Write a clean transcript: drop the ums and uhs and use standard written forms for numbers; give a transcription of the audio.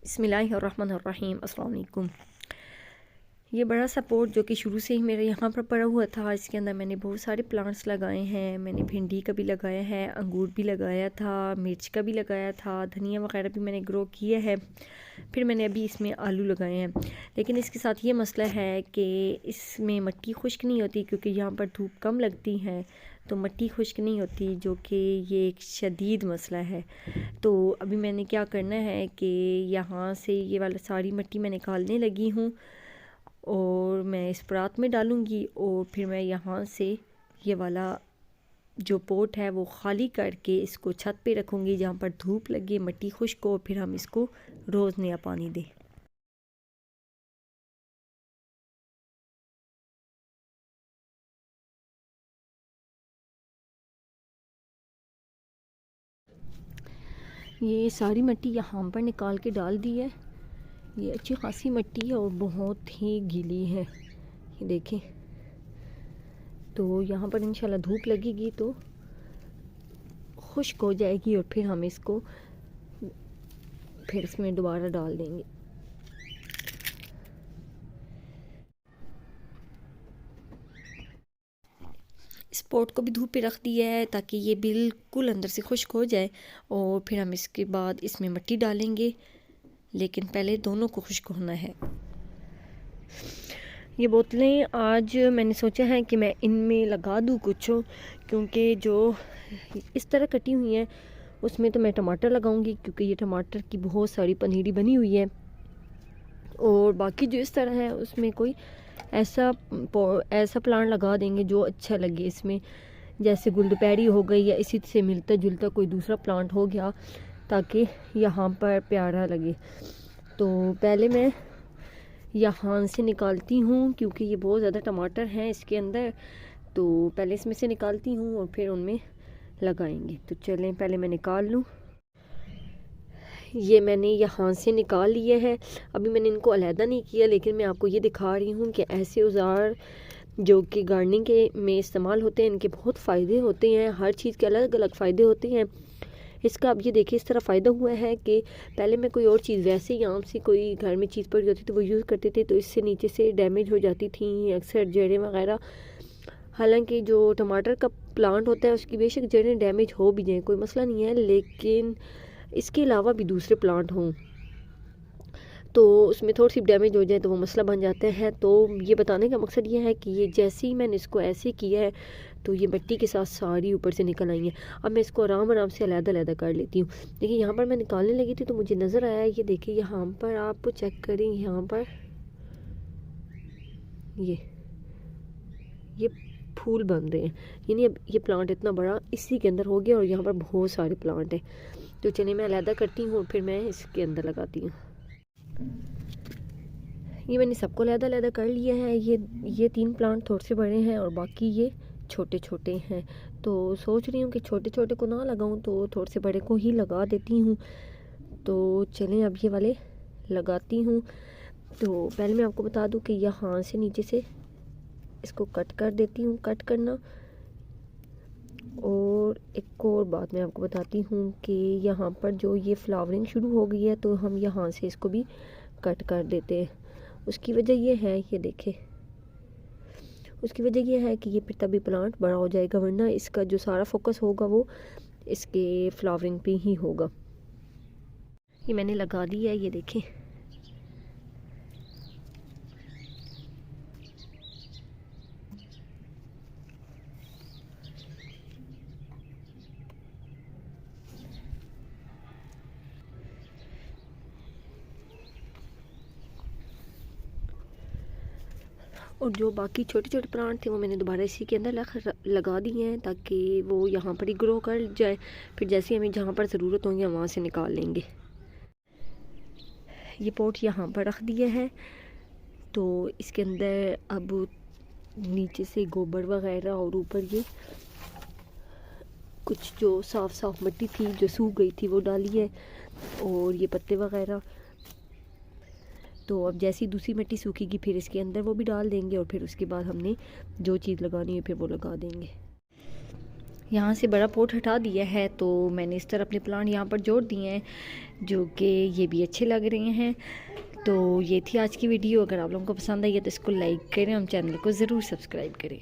बिस्मिल्लाहिर्रहमानिर्रहीम। अस्सलाम वालेकुम। ये बड़ा सा पॉट जो कि शुरू से ही मेरे यहाँ पर पड़ा हुआ था, इसके अंदर मैंने बहुत सारे प्लांट्स लगाए हैं। मैंने भिंडी का भी लगाया है, अंगूर भी लगाया था, मिर्च का भी लगाया था, धनिया वगैरह भी मैंने ग्रो किया है। फिर मैंने अभी इसमें आलू लगाए हैं। लेकिन इसके साथ ये मसला है कि इसमें मिट्टी खुश्क नहीं होती, क्योंकि यहाँ पर धूप कम लगती है तो मिट्टी खुश्क नहीं होती, जो कि ये एक शदीद मसला है। तो अभी मैंने क्या करना है कि यहाँ से ये वाला सारी मिट्टी मैं निकालने लगी हूँ और मैं इस परात में डालूँगी, और फिर मैं यहाँ से ये वाला जो पोट है वो ख़ाली करके इसको छत पे रखूँगी, जहाँ पर धूप लगे, मिट्टी खुश्क हो, फिर हम इसको रोज़ नया पानी दें। ये सारी मिट्टी यहाँ पर निकाल के डाल दी है। ये अच्छी खासी मिट्टी है और बहुत ही गीली है, ये देखें। तो यहाँ पर इंशाल्लाह धूप लगेगी तो खुश्क हो जाएगी, और फिर हम इसको फिर इसमें दोबारा डाल देंगे। इस पॉट को भी धूप पे रख दिया है ताकि ये बिल्कुल अंदर से खुश्क हो जाए, और फिर हम इसके बाद इसमें मिट्टी डालेंगे, लेकिन पहले दोनों को खुश्क होना है। ये बोतलें आज मैंने सोचा है कि मैं इनमें लगा दूँ कुछ, क्योंकि जो इस तरह कटी हुई हैं उसमें तो मैं टमाटर लगाऊंगी, क्योंकि ये टमाटर की बहुत सारी पनीरी बनी हुई है। और बाकी जो इस तरह है उसमें कोई ऐसा प्लांट लगा देंगे जो अच्छा लगे इसमें, जैसे गुलदपैरी हो गई या इसी से मिलता जुलता कोई दूसरा प्लांट हो गया, ताकि यहाँ पर प्यारा लगे। तो पहले मैं यहाँ से निकालती हूँ, क्योंकि ये बहुत ज़्यादा टमाटर हैं इसके अंदर, तो पहले इसमें से निकालती हूँ और फिर उनमें लगाएंगे। तो चलें पहले मैं निकाल लूँ। ये मैंने यहाँ से निकाल लिए है। अभी मैंने इनको अलहदा नहीं किया, लेकिन मैं आपको ये दिखा रही हूँ कि ऐसे औजार जो कि गार्डनिंग के में इस्तेमाल होते हैं, इनके बहुत फ़ायदे होते हैं। हर चीज़ के अलग अलग फ़ायदे होते हैं। इसका अब ये देखिए इस तरह फ़ायदा हुआ है कि पहले मैं कोई और चीज़ वैसे ही आम सी कोई घर में चीज़ पड़ी होती तो वो यूज़ करते थे, तो इससे नीचे से डैमेज हो जाती थी अक्सर जड़ें वगैरह। हालांकि जो टमाटर का प्लांट होता है उसकी बेशक जड़ें डैमेज हो भी जाएँ, कोई मसला नहीं है, लेकिन इसके अलावा भी दूसरे प्लांट हों तो उसमें थोड़ी सी डैमेज हो जाए तो वो मसला बन जाता है। तो ये बताने का मकसद ये है कि ये जैसे ही मैंने इसको ऐसे किया है तो ये मिट्टी के साथ सारी ऊपर से निकल आई है। अब मैं इसको आराम आराम से अलग-अलग कर लेती हूँ। देखिए यहाँ पर मैं निकालने लगी थी तो मुझे नज़र आया, ये देखिए यहाँ पर आप चेक करें, यहाँ पर ये फूल बन रहे हैं, यानी अब ये प्लांट इतना बड़ा इसी के अंदर हो गया, और यहाँ पर बहुत सारे प्लांट हैं। तो चलिए मैं अलहदा करती हूँ और फिर मैं इसके अंदर लगाती हूँ। ये मैंने सबको अलहदा कर लिया है। ये 3 प्लांट थोड़े से बड़े हैं और बाकी ये छोटे छोटे हैं। तो सोच रही हूँ कि छोटे छोटे को ना लगाऊँ, तो थोड़े से बड़े को ही लगा देती हूँ। तो चलें अब ये वाले लगाती हूँ। तो पहले मैं आपको बता दूँ कि यहाँ से नीचे से इसको कट कर देती हूँ, कट करना। और एक और बात मैं आपको बताती हूँ कि यहाँ पर जो ये फ्लावरिंग शुरू हो गई है तो हम यहाँ से इसको भी कट कर देते हैं। उसकी वजह ये है, ये देखें, उसकी वजह ये है कि ये फिर तभी प्लांट बड़ा हो जाएगा, वरना इसका जो सारा फोकस होगा वो इसके फ्लावरिंग पे ही होगा। ये मैंने लगा दिया है, ये देखें। और जो बाकी छोटे छोटे प्लांट थे वो मैंने दोबारा इसी के अंदर लगा दिए हैं, ताकि वो यहाँ पर ही ग्रो कर जाए। फिर जैसे हमें जहाँ पर ज़रूरत होंगी हम वहाँ से निकाल लेंगे। ये पॉट यहाँ पर रख दिया है, तो इसके अंदर अब नीचे से गोबर वगैरह और ऊपर ये कुछ जो साफ़ साफ़ मिट्टी थी जो सूख गई थी वो डाली है, और ये पत्ते वगैरह। तो अब जैसी दूसरी मिट्टी सूखेगी फिर इसके अंदर वो भी डाल देंगे, और फिर उसके बाद हमने जो चीज़ लगानी है फिर वो लगा देंगे। यहाँ से बड़ा पोट हटा दिया है तो मैंने इस तरह अपने प्लांट यहाँ पर जोड़ दिए हैं, जो कि ये भी अच्छे लग रहे हैं। तो ये थी आज की वीडियो। अगर आप लोगों को पसंद आई है तो इसको लाइक करें और चैनल को ज़रूर सब्सक्राइब करें।